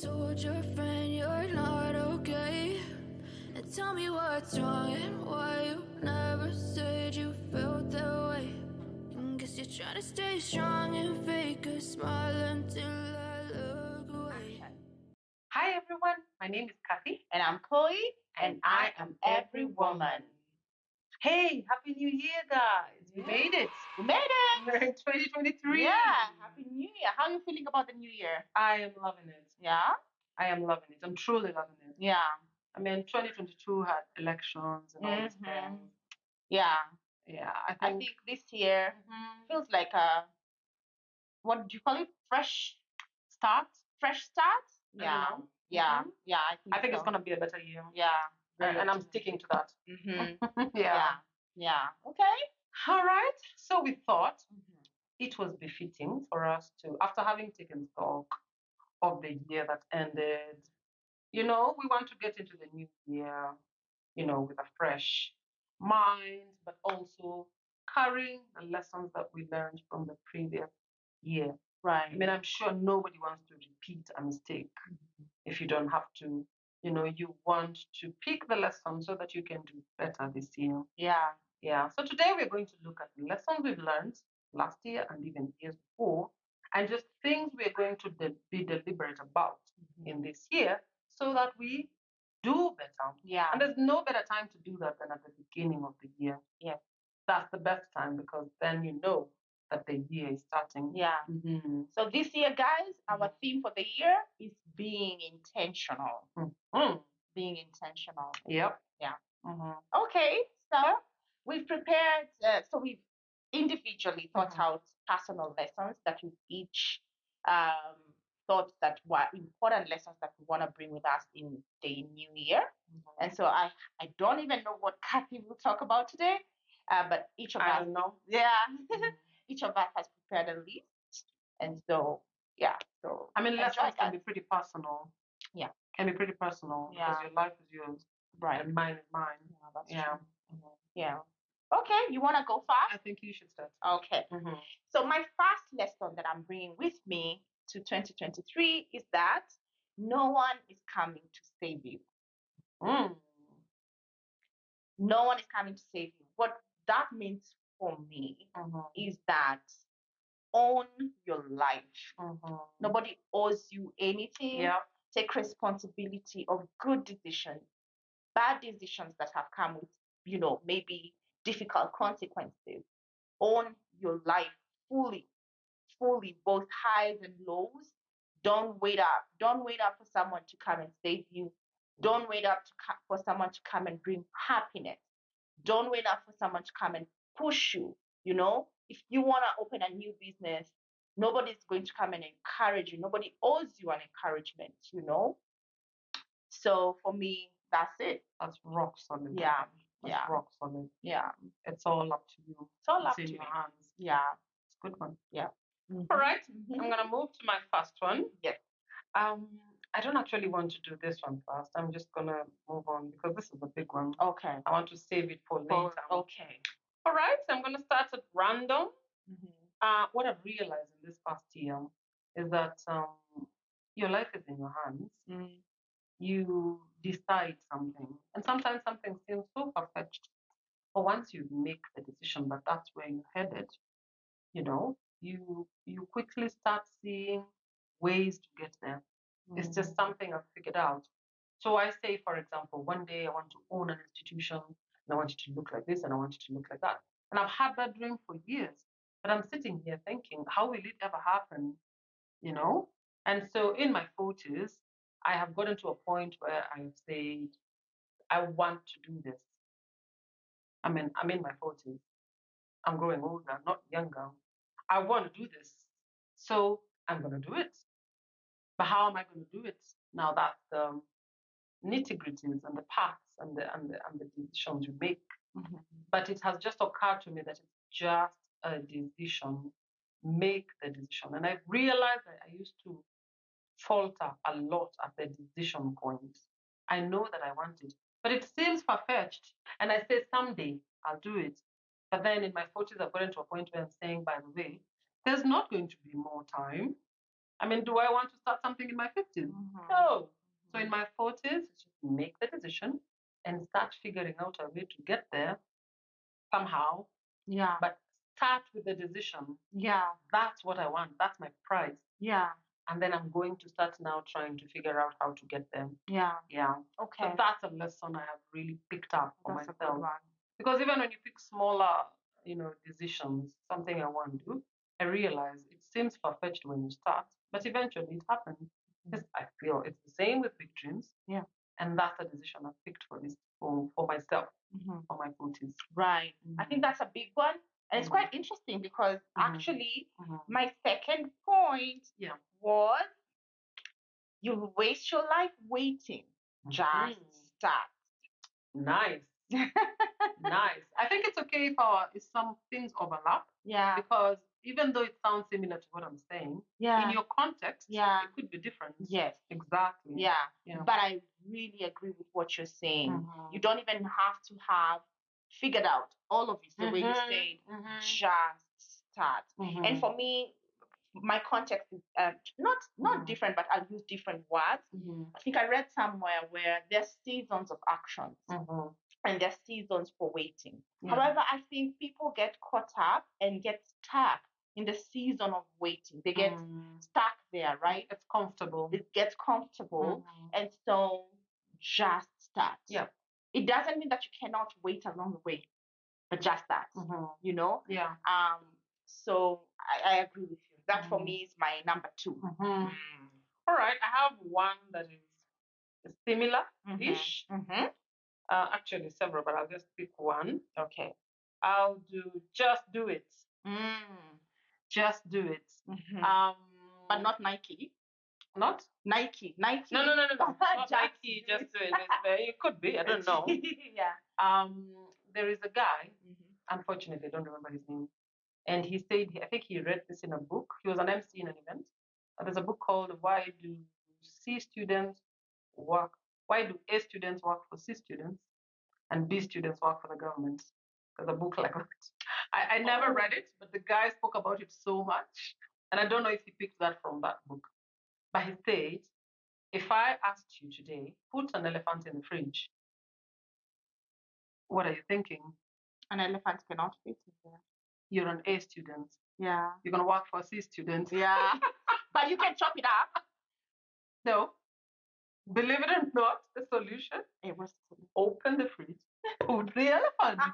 told your friend you're not okay? And tell me what's wrong and why you never said you felt that way. And guess you're trying to stay strong and fake a smile until I look away. Hi everyone, my name is Kathy. And I'm Chloe, and I am every woman. Hey, Happy New Year, guys. We made it. We made it. We're in 2023. Yeah, Happy New Year. How are you feeling about the new year? I am loving it. Yeah? I am loving it. I'm truly loving it. Yeah. I mean, 2022 had elections and all these things. Yeah. Yeah, I think this year feels like a, what do you call it? Fresh start. Fresh start? I Yeah. don't know. Yeah. Yeah, I think so. it's going to be a better year. Yeah. And I'm sticking to that. Yeah. Yeah. Okay. All right. So we thought it was befitting for us to, after having taken stock of the year that ended, we want to get into the new year, with a fresh mind, but also carrying the lessons that we learned from the previous year. Right. I mean, I'm sure nobody wants to repeat a mistake if you don't have to. You want to pick the lesson so that you can do better this year. Yeah. Yeah. So today we're going to look at the lessons we've learned last year and even years before, and just things we're going to be deliberate about in this year so that we do better. Yeah. And there's no better time to do that than at the beginning of the year. Yeah. That's the best time because then you know that the year is starting. Yeah. So this year, guys, our theme for the year is being intentional. Being intentional. Yep. Yeah. Okay, so we've prepared, so we've individually thought out personal lessons that we each thought that were important lessons that we want to bring with us in the new year. And so I don't even know what Kathy will talk about today, but each of us, I don't know. Yeah, each of us has prepared a list. And so, yeah. So I mean, lessons can guys. be pretty personal. Yeah. Can be pretty personal because your life is yours. Right. And mine is mine. Yeah, that's true. Yeah. Okay, you want to go I fast? think you should start. Okay. So my first lesson that I'm bringing with me to 2023 is that no one is coming to save you. No one is coming to save you. What that means for me is that own your life. Nobody owes you anything. Yeah. Take responsibility of good decisions, bad decisions that have come with, maybe difficult consequences. Own your life fully, both highs and lows. Don't wait up. Don't wait up for someone to come and save you. Don't wait up for someone to come and bring happiness. Don't wait up for someone to come and push you. If you want to open a new business, nobody's going to come and encourage you. Nobody owes you an encouragement, So for me, that's it. That's rock solid. Yeah. That's rock solid. Yeah. It's all up to you. It's all up in to your you. hands. Yeah. It's a good one. Yeah. All right. I'm gonna move to my first one. Yes. I don't actually want to do this one first. I'm just gonna move on because this is a big one. Okay. I want to save it for later. Okay. All right. So I'm gonna start at random. What I've realized in this past year is that your life is in your hands. You decide something, and sometimes something seems so far-fetched. But once you make the decision that that's where you're headed, you quickly start seeing ways to get there. It's just something I've figured out. So I say, for example, one day I want to own an institution, and I want it to look like this, and I want it to look like that. And I've had that dream for years. But I'm sitting here thinking, how will it ever happen? And so in my 40s, I have gotten to a point where I've said, I want to do this. I mean, I'm in my 40s. I'm growing older, not younger. I want to do this. So I'm going to do it. But how am I going to do it? Now that's the nitty-gritties and the paths and the decisions you make. But it has just occurred to me that it's just a decision. Make the decision. And I've realized that I used to falter a lot at the decision point. I know that I want it, but it seems far-fetched. And I say, someday I'll do it. But then in my 40s, I've gotten to a point where I'm saying, by the way, there's not going to be more time. I mean, do I want to start something in my 50s? No. So in my 40s, just make the decision and start figuring out a way to get there somehow. Yeah. But start with the decision. Yeah. That's what I want. That's my prize. Yeah. And then I'm going to start now trying to figure out how to get them. Yeah. Yeah. Okay. So that's a lesson I have really picked up for That's a myself. good one. Because even when you pick smaller, decisions, something I want to do, I realize it seems far-fetched when you start, but eventually it happens. Yes, I feel it's the same with big dreams. Yeah. And that's a decision I've picked for this for myself, for my 40s. Right. I think that's a big one. And it's quite interesting because actually my second point was you waste your life waiting. Just start. Nice. Nice. I think it's okay if some things overlap. Yeah. Because even though it sounds similar to what I'm saying, in your context, it could be different. Yes. Exactly. Yeah. But I really agree with what you're saying. You don't even have to have figured out all of it the way you said. Just start. And for me, my context is not different, but I'll use different words. I think I read somewhere where there's seasons of actions and there's seasons for waiting. However, I think people get caught up and get stuck in the season of waiting. They get stuck there, right? It's comfortable. It gets comfortable, and so just start. Yeah. It doesn't mean that you cannot wait along the way, but just start. You know. Yeah. So I agree with you. That for me is my number 2. All right, I have one that is similar-ish. Actually, several, but I'll just pick one. Okay. I'll do just do it. Just do it. But not Nike. Not Nike. No. Not Nike. Just do it. It could be. I don't know. Yeah. There is a guy. Unfortunately, I don't remember his name. And he said, I think he read this in a book. He was an MC in an event. There's a book called Why Do C Students Work? Why do A students work for C students and B students work for the government? There's a book like that. I never read it, but the guy spoke about it so much. And I don't know if he picked that from that book. But he said, if I asked you today, put an elephant in the fridge, what are you thinking? An elephant cannot fit in there. You're an A student. Yeah. You're going to work for a C student. Yeah. But you can chop it up. No. Believe it or not, the solution, it was open the fridge, put the elephants.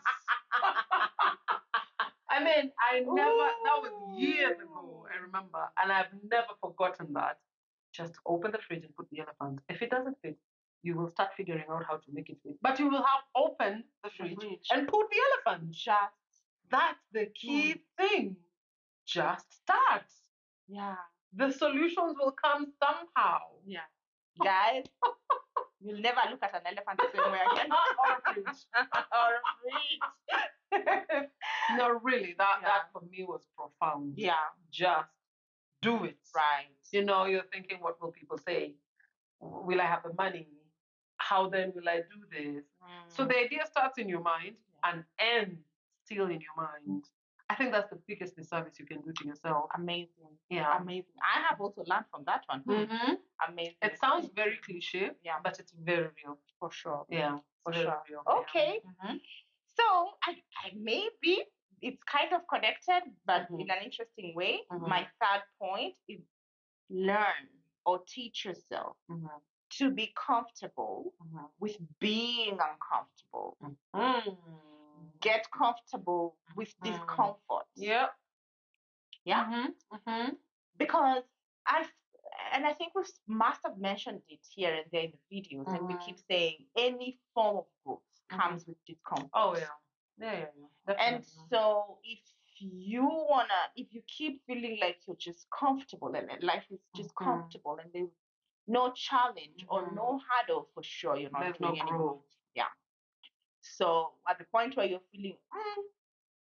I mean, I never, that was years ago, I remember, and I've never forgotten that. Just open the fridge and put the elephant. If it doesn't fit, you will start figuring out how to make it fit. But you will have opened the fridge and put the elephant. That's the key thing. Just start. Yeah. The solutions will come somehow. Yeah. Guys, you'll never look at an elephant the same way again. Or a fridge. Or a fridge. No, really, that for me was profound. Yeah. Just do it. Right. You're thinking, what will people say? Will I have the money? How then will I do this? So the idea starts in your mind and ends still in your mind. I think that's the biggest disservice you can do to yourself. Amazing. Yeah. Amazing. I have also learned from that one. Amazing. It sounds very cliche, but it's very real. For sure. Yeah. For very sure. real. Okay. Yeah. So I maybe it's kind of connected, but in an interesting way. My third point is learn or teach yourself to be comfortable with being uncomfortable. Get comfortable with discomfort. Yeah. Yeah. Because I think we must have mentioned it here and there in the videos, and we keep saying any form of growth comes with discomfort. Oh yeah. Yeah. Definitely. And so if you keep feeling like you're just comfortable and life is just comfortable and there's no challenge or no hurdle, for sure you're not doing any growth. Yeah. So at the point where you're feeling,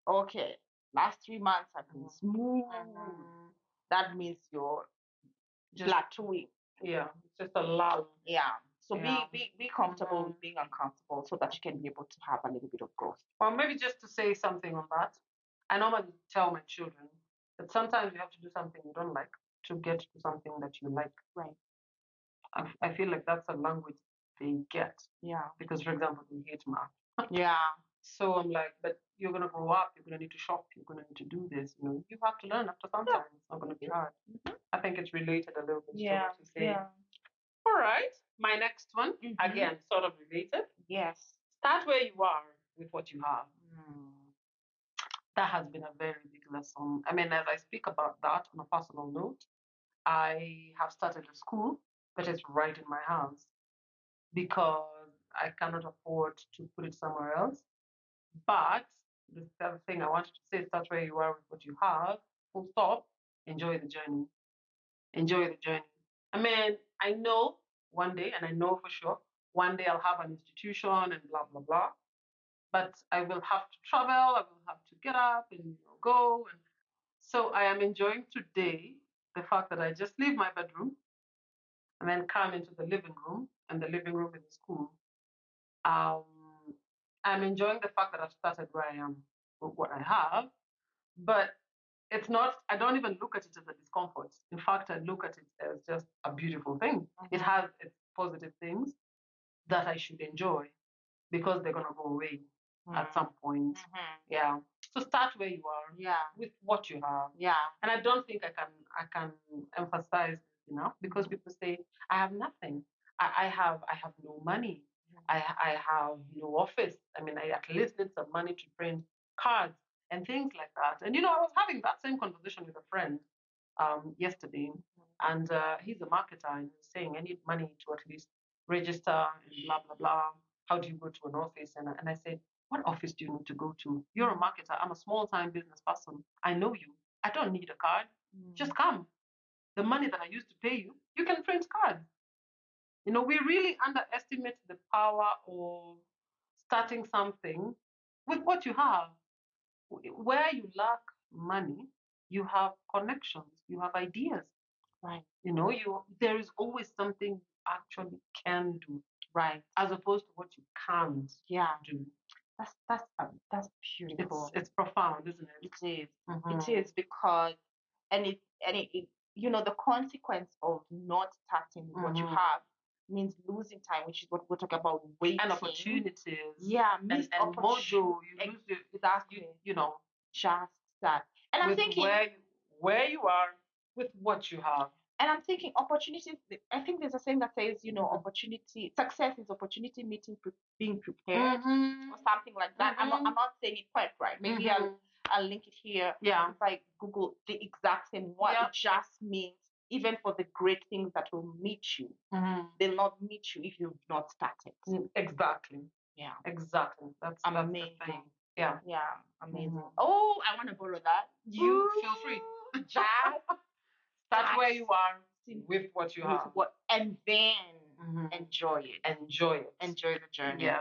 okay, last 3 months have been smooth, that means you're just plateauing. Yeah, it's just a lull. Yeah. So be comfortable with being uncomfortable so that you can be able to have a little bit of growth. Well, maybe just to say something on that, I normally tell my children that sometimes you have to do something you don't like to get to something that you like. Right. I feel like that's a language they get. Yeah. Because, for example, they hate math. Yeah. So I'm like, but you're gonna grow up. You're gonna need to shop. You're gonna need to do this. You have to learn after some time. It's not gonna be hard. I think it's related a little bit to what you say. Yeah. All right. My next one, again, sort of related. Yes. Start where you are with what you have. That has been a very big lesson. I mean, as I speak about that on a personal note, I have started a school, but it's right in my house because I cannot afford to put it somewhere else. But the other thing I wanted to say is start where you are with what you have. Full stop. Enjoy the journey. Enjoy the journey. I mean, I know one day, and I know for sure, one day I'll have an institution and blah, blah, blah. But I will have to travel. I will have to get up and go. And so I am enjoying today the fact that I just leave my bedroom and then come into the living room, and the living room is the school. I'm enjoying the fact that I've started where I am with what I have, but it's not, I don't even look at it as a discomfort. In fact, I look at it as just a beautiful thing. It has its positive things that I should enjoy because they're going to go away at some point. Yeah. So start where you are. Yeah. With what you have. Yeah. And I don't think I can emphasize this enough because people say, I have nothing. I have no money. I have no office. I mean, I at least need some money to print cards and things like that. And I was having that same conversation with a friend yesterday, and he's a marketer, and he's saying I need money to at least register and blah blah blah. How do you go to an office? And I said, what office do you need to go to? You're a marketer. I'm a small-time business person. I know you. I don't need a card. Just come. The money that I used to pay you, you can print cards. We really underestimate the power of starting something with what you have. Where you lack money, you have connections, you have ideas. Right. There is always something you actually can do. Right. As opposed to what you can't do. That's beautiful. It's profound, isn't it? It is. It is because, and it the consequence of not starting with what you have means losing time, which is what we're talking about, waiting and opportunities. Yeah, missed and opportunities. You lose Exactly. Just that. And I'm thinking where you are with what you have. And I'm thinking opportunities. I think there's a saying that says, opportunity, success is opportunity meeting being prepared or something like that. I'm not saying it quite right. Maybe I'll link it here. Yeah. If I Google the exact same one, it just means even for the great things that will meet you, they'll not meet you if you've not started. Exactly. Yeah. Exactly. That's amazing. The thing. Yeah. Yeah. Amazing. Oh, I want to borrow that. You feel free. Just start where you are with what you have. And then enjoy it. Enjoy it. Enjoy the journey. Yeah.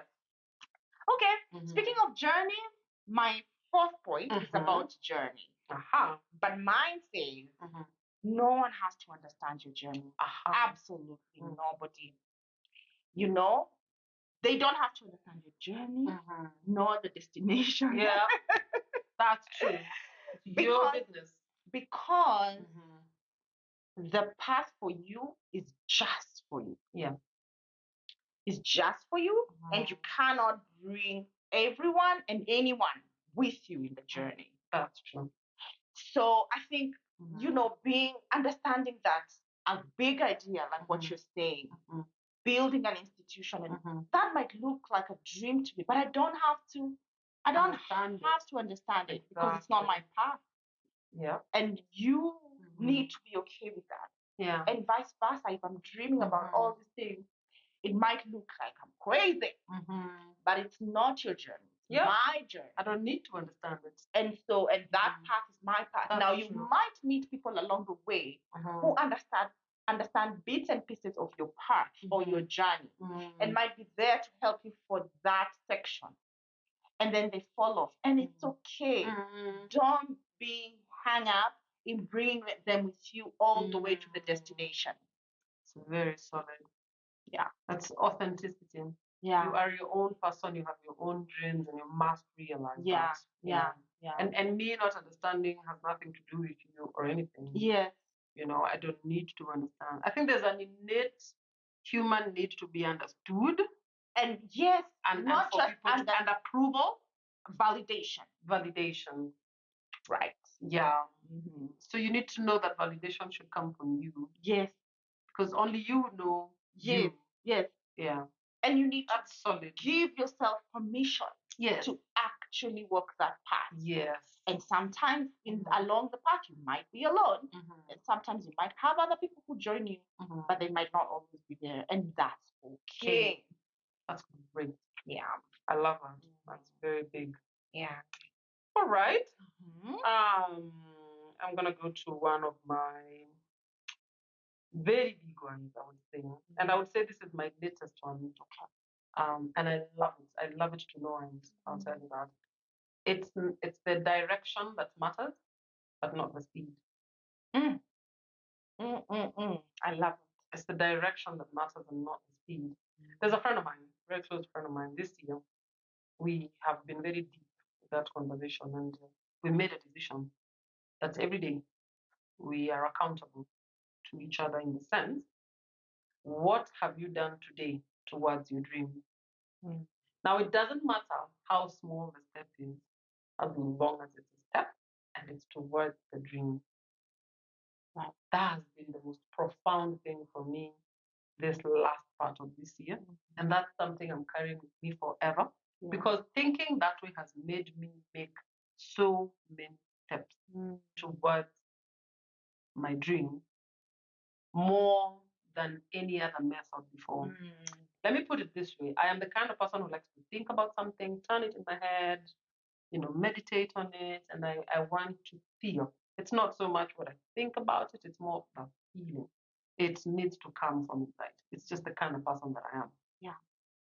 Okay. Speaking of journey, my fourth point is about journey. But mine says no one has to understand your journey. Absolutely nobody. They don't have to understand your journey nor the destination. Yeah. That's true. It's your business. Because the path for you is just for you. Yeah. It's just for you, and you cannot bring everyone and anyone with you in the journey. That's true. So I think, understanding that a big idea, like what you're saying, building an institution, and that might look like a dream to me, but I don't have to understand it because it's not my path. Yeah. And you need to be okay with that. Yeah. And vice versa. If I'm dreaming about all these things, it might look like I'm crazy, but it's not your journey. It's my journey. I don't need to understand it. And that path is my path. That's now, true. you might meet people along the way who understand bits and pieces of your path or your journey and might be there to help you for that section. And then they fall off. And it's okay. Don't be hung up in bringing them with you all the way to the destination. It's very solid. Yeah. That's authenticity. Yeah. You are your own person, you have your own dreams, and you must realize that. Yeah. And me not understanding has nothing to do with you or anything. Yes. I don't need to understand. I think there's an innate human need to be understood, And yes, and not for just people and approval, validation. validation. Right. Yeah. So you need to know that validation should come from you. Yes. Because only you know you. Yes. Yeah. And you need That's to solid. give yourself permission to actually walk that path. Yes. And sometimes along the path you might be alone, and sometimes you might have other people who join you, but they might not always be there, and that's okay. That's great. Yeah. I love that. That's very big. Yeah. All right. I'm gonna go to one of my very big ones, I would say. And I would say this is my latest one. And I love it. I love it to know, and I'll tell you that. It's the direction that matters, but not the speed. I love it. It's the direction that matters and not the speed. There's a friend of mine, very close friend of mine, this year. We have been very deep with that conversation, and we made a decision that every day we are accountable to each other in the sense, what have you done today towards your dream? Now, it doesn't matter how small the step is, as long as it's a step and it's towards the dream. That has been the most profound thing for me this last part of this year. And that's something I'm carrying with me forever. Because thinking that way has made me make so many steps towards my dream more than any other method before. Let me put it this way. I am the kind of person who likes to think about something, turn it in my head, meditate on it, and I want to feel. It's not so much what I think about it, it's more of the feeling. It needs to come from inside. It's just the kind of person that I am. Yeah.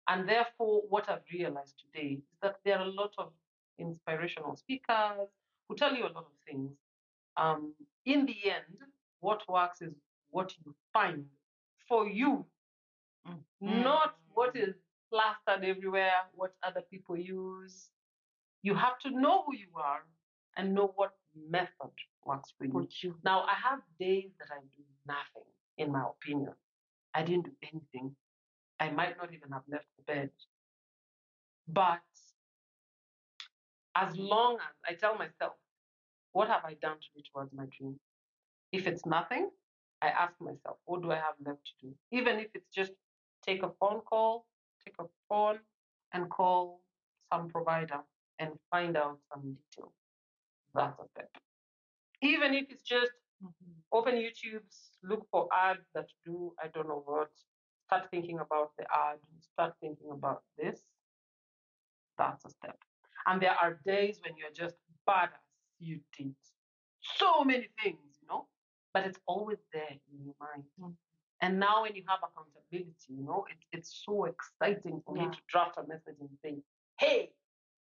And therefore, what I've realized today is that there are a lot of inspirational speakers who tell you a lot of things. In the end, what works is what you find for you, not what is plastered everywhere, what other people use. You have to know who you are and know what method works for you. Now, I have days that I do nothing, in my opinion. I didn't do anything. I might not even have left the bed. But as long as I tell myself, what have I done today towards my dream? If it's nothing, I ask myself, what do I have left to do? Even if it's just take a phone and call some provider and find out some details. That's a step. Even if it's just open YouTube, look for ads that do, I don't know what, start thinking about the ad, start thinking about this. That's a step. And there are days when you're just badass. You did so many things, but it's always there in your mind. And now when you have accountability, it's so exciting for me to draft a message and say, hey,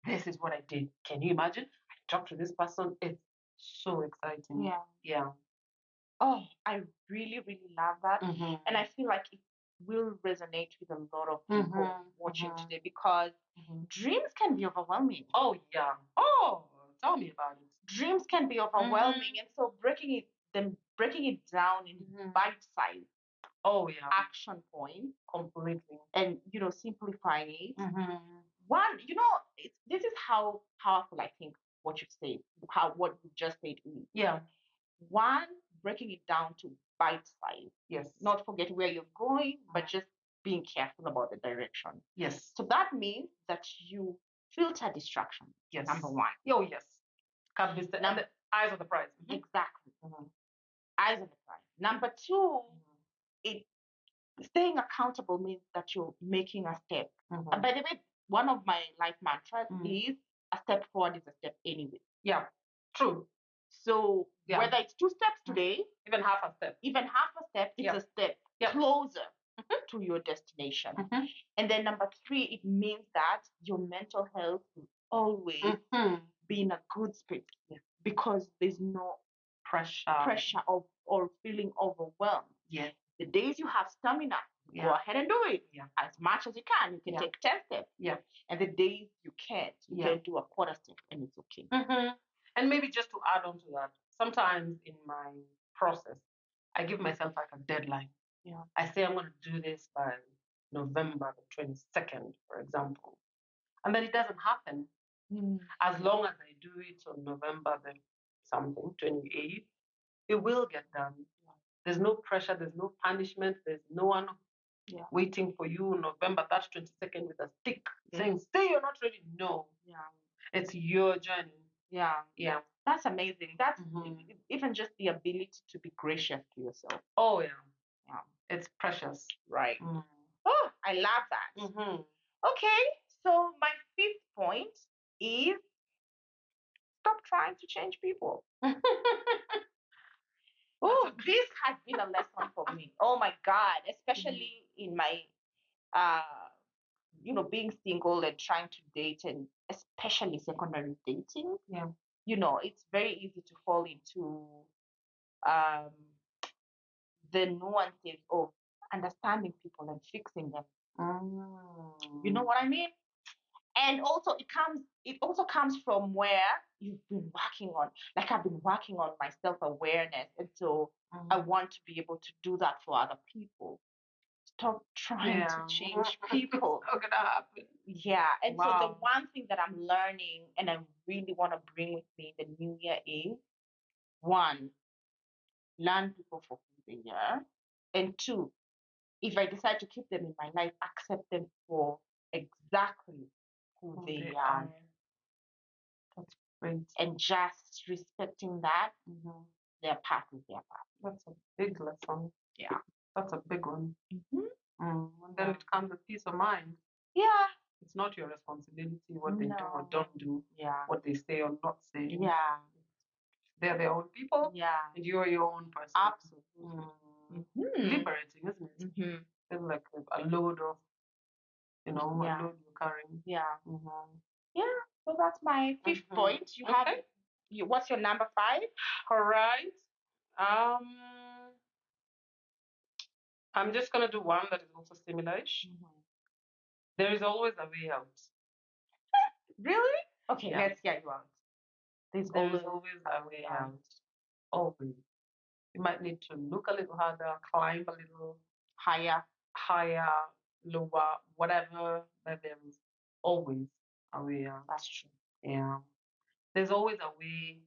this is what I did. Can you imagine? I talked to this person. It's so exciting. Yeah. Oh, I really, really love that. And I feel like it will resonate with a lot of people watching today, because dreams can be overwhelming. Oh, yeah. Oh, tell me about it. Dreams can be overwhelming. And so breaking it down in bite-sized action points completely, and simplifying it. One, this is how powerful I think what you said, what you just said is. Yeah. One, breaking it down to bite size. Yes. Not forget where you're going, but just being careful about the direction. Yes. So that means that you filter distraction. Yes. Number one. Oh, yes. Can't miss the eyes on the prize. Exactly. Eyes on the prize. Number two, staying accountable means that you're making a step. And by the way, one of my life mantras is a step forward is a step anyway. Yeah, true. So whether it's 2 steps today, even half a step, it's a step closer to your destination. And then number three, it means that your mental health will always be in a good space because there's no pressure or feeling overwhelmed. Yeah. The days you have stamina, go ahead and do it as much as you can. You can take 10 steps. Yeah. And the days you can't, you can do a quarter step and it's okay. And maybe just to add on to that, sometimes in my process, I give myself like a deadline. Yeah. I say I'm going to do this by November the 22nd, for example. And then it doesn't happen. As long as I do it on November the 28th, it will get done. Yeah. There's no pressure, there's no punishment, there's no one waiting for you on November that 22nd with a stick saying, "Say you're not ready." No. Yeah. It's your journey. Yeah. Yeah. That's amazing. That's even just the ability to be gracious to yourself. Oh, yeah. Yeah. It's precious. Right. Oh, I love that. Okay. So my 5th point is stop trying to change people. Oh, this has been a lesson for me. Oh my God, especially in my, being single and trying to date, and especially secondary dating. Yeah. It's very easy to fall into the nuances of understanding people and fixing them. You know what I mean? And also it also comes from where you've been working on. Like I've been working on my self-awareness, and so I want to be able to do that for other people. Stop trying to change people. It's not gonna happen. Yeah. And so the one thing that I'm learning and I really want to bring with me in the new year is, 1, learn people for who they are. And 2, if I decide to keep them in my life, accept them for exactly who they are. That's great. And just respecting that, their path is their path. That's a big lesson. Yeah. That's a big one. And then it comes with peace of mind. Yeah. It's not your responsibility what they do or don't do. Yeah. What they say or not say. Yeah. They're their own people. Yeah. And you're your own person. Absolutely. Liberating, isn't it? It's like a load of, a load you're carrying. Yeah. Yeah. So that's my 5th point. You have. What's your number 5? All right. I'm just gonna do one that is also similar-ish. There is always a way out. Really? Okay, Yeah. let's hear you out. There's always a way out. Always. You might need to look a little harder, climb a little higher, lower, whatever, but there is always a way out. That's true. Yeah. There's always a way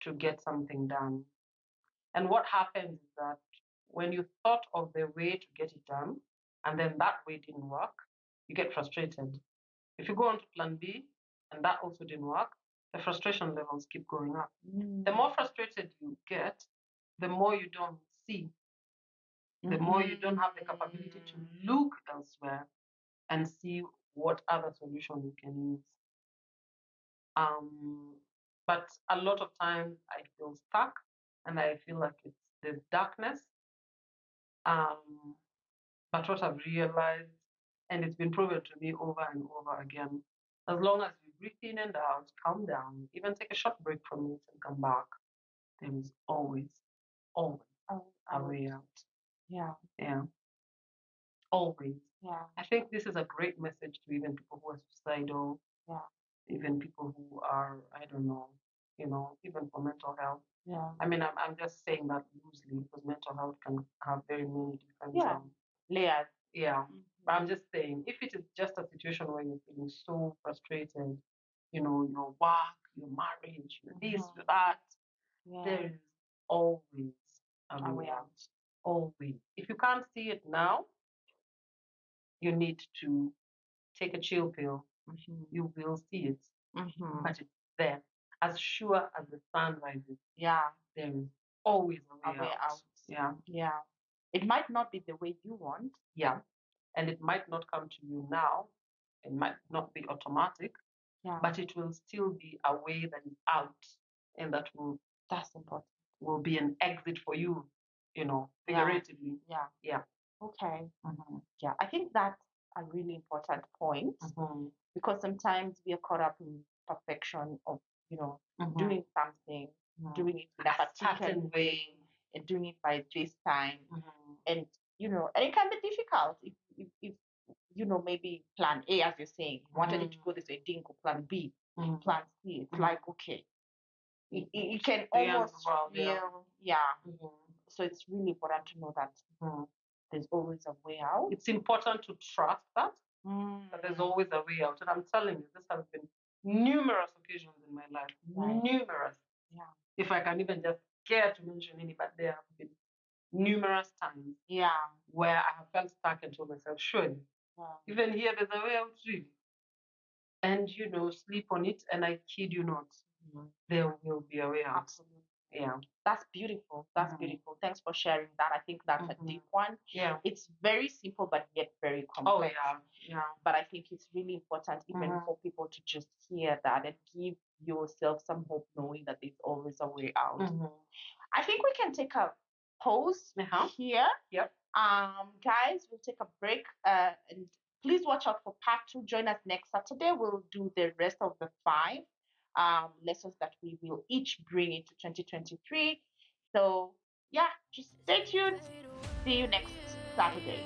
to get something done. And what happens is that when you thought of the way to get it done, and then that way didn't work, you get frustrated. If you go on to plan B, and that also didn't work, the frustration levels keep going up. The more frustrated you get, the more you don't see, the more you don't have the capability to look elsewhere and see what other solution you can use. But a lot of times I feel stuck and I feel like there's darkness. But what I've realized, and it's been proven to me over and over again, as long as you breathe in and out, calm down, even take a short break from it and come back, there is always a way out. Yeah. Yeah. Always. Yeah. I think this is a great message to even people who are suicidal. Yeah. Even people who are, I don't know, even for mental health. Yeah. I mean, I'm just saying that loosely because mental health can have very many different layers. Yeah. But I'm just saying, if it is just a situation where you're feeling so frustrated, your work, your marriage, your this, your that, there is always a way out. Always. If you can't see it now, you need to take a chill pill. You will see it. But it's there. As sure as the sun rises. Yeah. There is always a way out. Yeah. Yeah. It might not be the way you want. Yeah. And it might not come to you now. It might not be automatic. Yeah. But it will still be a way that is out. And that's important. Will be an exit for you, figuratively. Yeah. Yeah. Okay. Yeah. I think that's a really important point because sometimes we are caught up in perfection of, doing something, doing it in a particular way, and doing it by this time. And, and it can be difficult if maybe plan A, as you're saying, you wanted it to go this way, didn't go plan B, plan C. It's like, okay. It can almost feel, So it's really important to know that there's always a way out. It's important to trust that there's Mm. always a way out. And I'm telling you, this has been numerous occasions in my life. Right. Numerous. Yeah. If I can even just care to mention any, but there have been numerous times Yeah. where I have felt stuck and told myself, surely, even here there's a way out, really. And sleep on it, and I kid you not, there will be a way out. Absolutely. Yeah. That's beautiful. That's beautiful. Thanks for sharing that. I think that's a deep one. Yeah. It's very simple, but yet very complex. Oh, yeah. Yeah. But I think it's really important even for people to just hear that and give yourself some hope, knowing that there's always a way out. I think we can take a pause here. Yep. Guys, we'll take a break. And please watch out for part 2. Join us next Saturday. We'll do the rest of the 5 lessons that we will each bring into 2023. So yeah, just stay tuned. See you next Saturday.